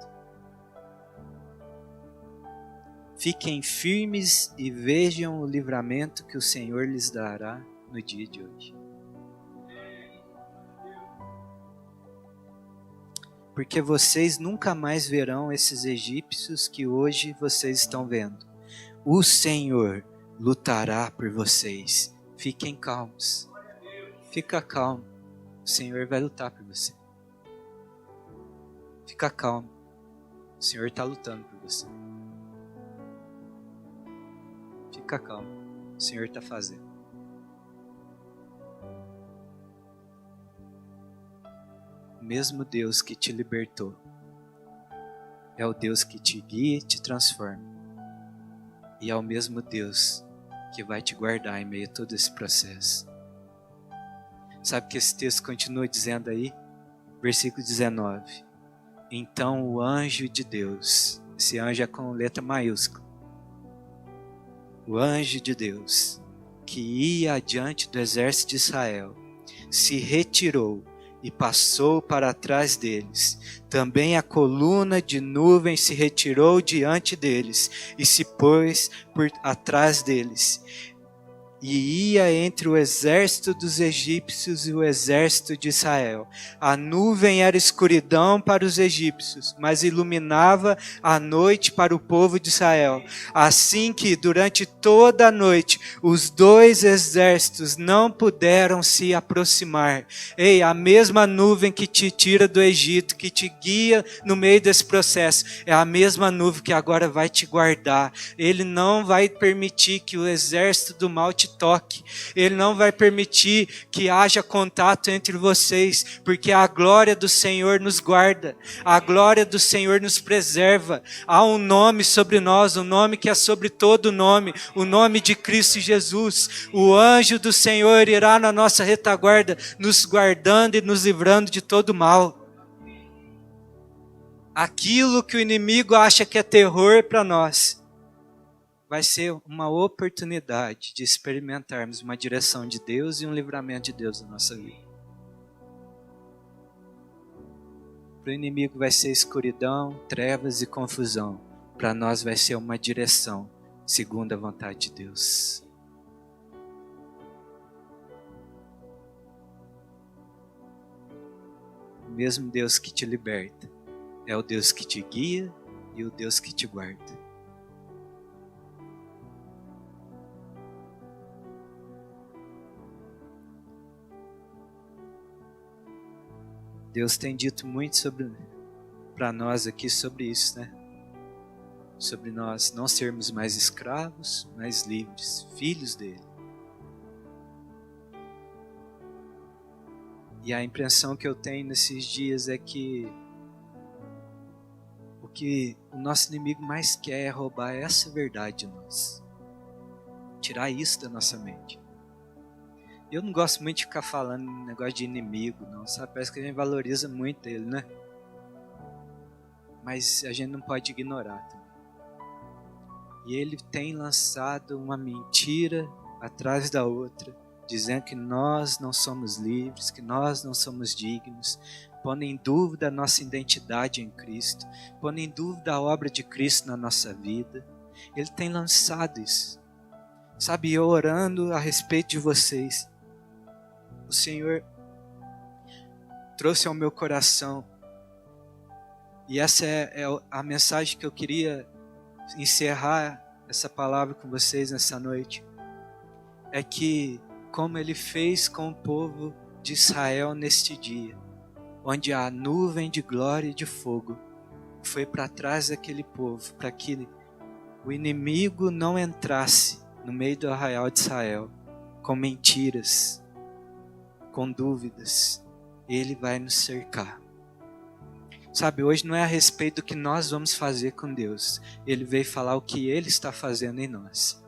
Fiquem firmes e vejam o livramento que o Senhor lhes dará no dia de hoje. Porque vocês nunca mais verão esses egípcios que hoje vocês estão vendo. O Senhor lutará por vocês. Fiquem calmos. Fica calmo. O Senhor vai lutar por você. Fica calmo. O Senhor está lutando por você. Fica calmo. O Senhor está fazendo. O mesmo Deus que te libertou é o Deus que te guia e te transforma. E é o mesmo Deus que vai te guardar em meio a todo esse processo. Sabe o que esse texto continua dizendo aí? Versículo 19. Então o anjo de Deus, esse anjo é com letra maiúscula. O anjo de Deus, que ia adiante do exército de Israel, se retirou e passou para trás deles. Também a coluna de nuvem se retirou diante deles e se pôs por atrás deles. E ia entre o exército dos egípcios e o exército de Israel. A nuvem era escuridão para os egípcios, mas iluminava a noite para o povo de Israel. Assim que, durante toda a noite, os dois exércitos não puderam se aproximar. Ei, a mesma nuvem que te tira do Egito, que te guia no meio desse processo, é a mesma nuvem que agora vai te guardar. Ele não vai permitir que o exército do mal te toque. Ele não vai permitir que haja contato entre vocês, porque a glória do Senhor nos guarda, a glória do Senhor nos preserva. Há um nome sobre nós, um nome que é sobre todo nome, o nome de Cristo Jesus. O anjo do Senhor irá na nossa retaguarda, nos guardando e nos livrando de todo mal. Aquilo que o inimigo acha que é terror para nós, vai ser uma oportunidade de experimentarmos uma direção de Deus e um livramento de Deus na nossa vida. Para o inimigo vai ser escuridão, trevas e confusão. Para nós vai ser uma direção segundo a vontade de Deus. O mesmo Deus que te liberta é o Deus que te guia e o Deus que te guarda. Deus tem dito muito para nós aqui sobre isso, né? Sobre nós não sermos mais escravos, mas livres, filhos dele. E a impressão que eu tenho nesses dias é que o nosso inimigo mais quer é roubar essa verdade de nós. Tirar isso da nossa mente. Eu não gosto muito de ficar falando negócio de inimigo, não, sabe? Parece que a gente valoriza muito ele, né? Mas a gente não pode ignorar também. E ele tem lançado uma mentira atrás da outra, dizendo que nós não somos livres, que nós não somos dignos, pondo em dúvida a nossa identidade em Cristo, pondo em dúvida a obra de Cristo na nossa vida. Ele tem lançado isso. Sabe, eu orando a respeito de vocês, o Senhor trouxe ao meu coração, e essa é a mensagem que eu queria encerrar essa palavra com vocês nessa noite, é que como Ele fez com o povo de Israel neste dia, onde a nuvem de glória e de fogo foi para trás daquele povo, para que o inimigo não entrasse no meio do arraial de Israel com mentiras, com dúvidas. Ele vai nos cercar. Sabe, hoje não é a respeito do que nós vamos fazer com Deus. Ele veio falar o que Ele está fazendo em nós.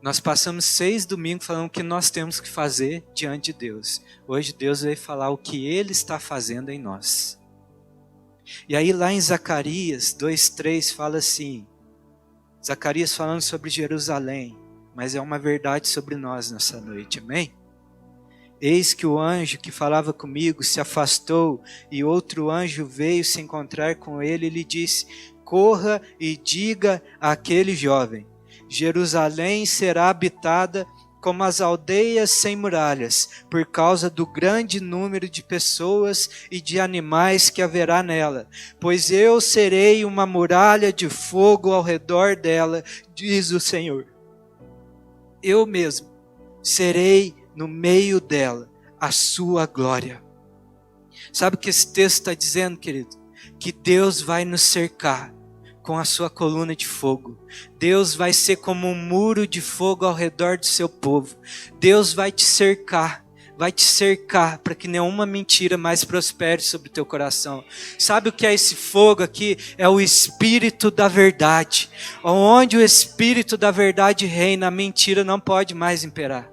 Nós passamos 6 domingos falando o que nós temos que fazer diante de Deus. Hoje Deus veio falar o que Ele está fazendo em nós. E aí lá em Zacarias 2:3 fala assim, Zacarias falando sobre Jerusalém, mas é uma verdade sobre nós nessa noite, amém? Eis que o anjo que falava comigo se afastou, e outro anjo veio se encontrar com ele e lhe disse, corra e diga àquele jovem, Jerusalém será habitada como as aldeias sem muralhas, por causa do grande número de pessoas e de animais que haverá nela. Pois eu serei uma muralha de fogo ao redor dela, diz o Senhor. Eu mesmo serei no meio dela a sua glória. Sabe o que esse texto está dizendo, querido? Que Deus vai nos cercar com a sua coluna de fogo. Deus vai ser como um muro de fogo ao redor do seu povo. Deus vai te cercar para que nenhuma mentira mais prospere sobre o teu coração. Sabe o que é esse fogo aqui? É o Espírito da verdade. Onde o Espírito da verdade reina, a mentira não pode mais imperar.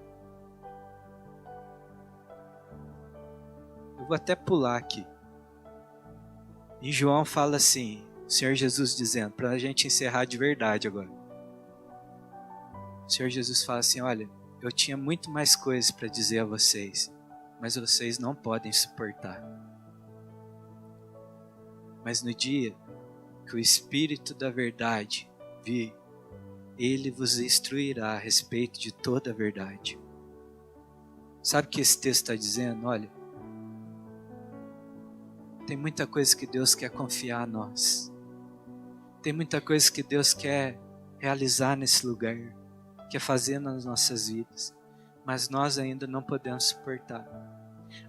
Eu vou até pular aqui. E João fala assim, o Senhor Jesus dizendo, para a gente encerrar de verdade agora. O Senhor Jesus fala assim, olha, eu tinha muito mais coisas para dizer a vocês, mas vocês não podem suportar. Mas no dia que o Espírito da verdade vir, Ele vos instruirá a respeito de toda a verdade. Sabe o que esse texto está dizendo? Olha, tem muita coisa que Deus quer confiar a nós. Tem muita coisa que Deus quer realizar nesse lugar, quer fazer nas nossas vidas, mas nós ainda não podemos suportar.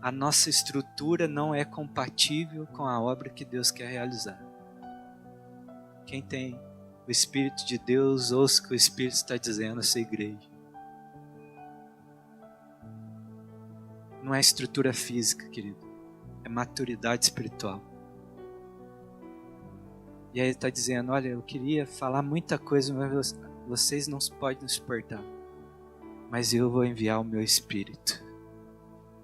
A nossa estrutura não é compatível com a obra que Deus quer realizar. Quem tem o Espírito de Deus, ouça o que o Espírito está dizendo a essa igreja. Não é estrutura física, querido, é maturidade espiritual. E aí ele está dizendo, olha, eu queria falar muita coisa, mas vocês não podem suportar. Mas eu vou enviar o meu Espírito.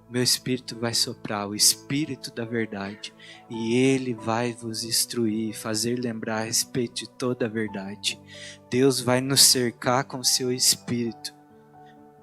O meu Espírito vai soprar, o Espírito da verdade. E Ele vai vos instruir, fazer lembrar a respeito de toda a verdade. Deus vai nos cercar com o seu Espírito.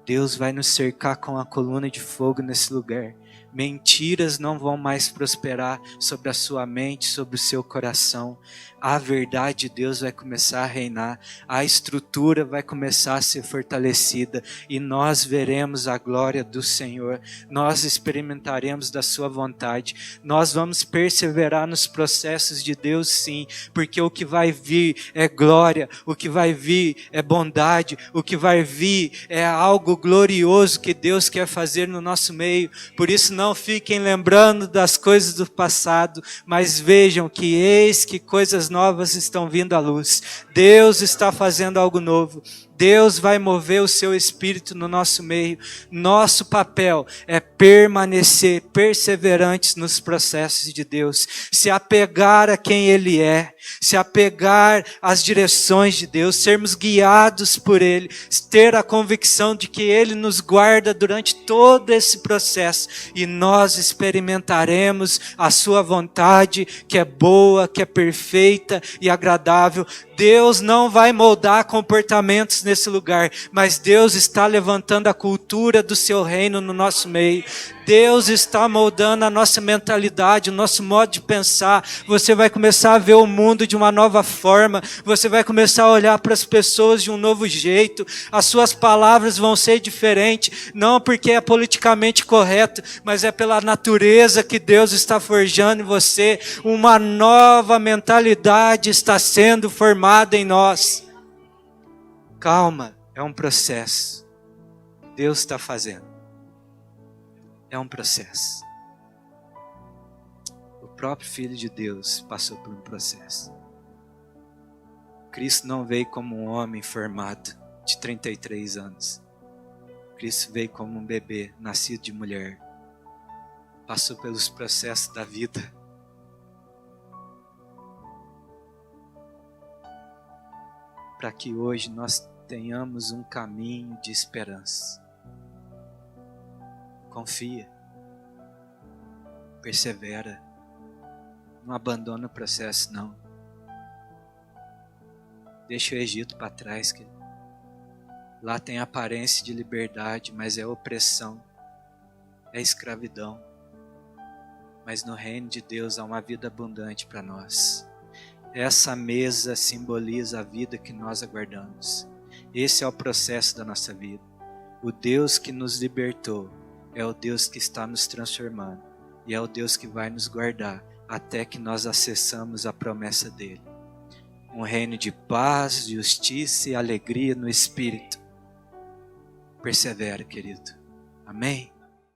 Deus vai nos cercar com a coluna de fogo nesse lugar. Mentiras não vão mais prosperar sobre a sua mente, sobre o seu coração. A verdade de Deus vai começar a reinar. A estrutura vai começar a ser fortalecida. E nós veremos a glória do Senhor. Nós experimentaremos da sua vontade. Nós vamos perseverar nos processos de Deus, sim. Porque o que vai vir é glória. O que vai vir é bondade. O que vai vir é algo glorioso que Deus quer fazer no nosso meio. Por isso não fiquem lembrando das coisas do passado, mas vejam que eis que coisas novas estão vindo à luz. Deus está fazendo algo novo. Deus vai mover o seu Espírito no nosso meio. Nosso papel é permanecer perseverantes nos processos de Deus, se apegar a quem Ele é, se apegar às direções de Deus, sermos guiados por Ele, ter a convicção de que Ele nos guarda durante todo esse processo e nós experimentaremos a sua vontade, que é boa, que é perfeita e agradável. Deus não vai moldar comportamentos nesse lugar, mas Deus está levantando a cultura do seu reino no nosso meio. Deus está moldando a nossa mentalidade, o nosso modo de pensar. Você vai começar a ver o mundo de uma nova forma. Você vai começar a olhar para as pessoas de um novo jeito. As suas palavras vão ser diferentes, não porque é politicamente correto, mas é pela natureza que Deus está forjando em você. Uma nova mentalidade está sendo formada em nós. Calma, é um processo. Deus está fazendo. É um processo. O próprio Filho de Deus passou por um processo. Cristo não veio como um homem formado de 33 anos. Cristo veio como um bebê, nascido de mulher. Passou pelos processos da vida. Para que hoje nós tenhamos um caminho de esperança. Confia, persevera, não abandona o processo não. Deixa o Egito para trás, que lá tem aparência de liberdade, mas é opressão, é escravidão. Mas no reino de Deus há uma vida abundante para nós. Essa mesa simboliza a vida que nós aguardamos. Esse é o processo da nossa vida. O Deus que nos libertou é o Deus que está nos transformando. E é o Deus que vai nos guardar até que nós acessamos a promessa dele. Um reino de paz, justiça e alegria no Espírito. Persevera, querido. Amém?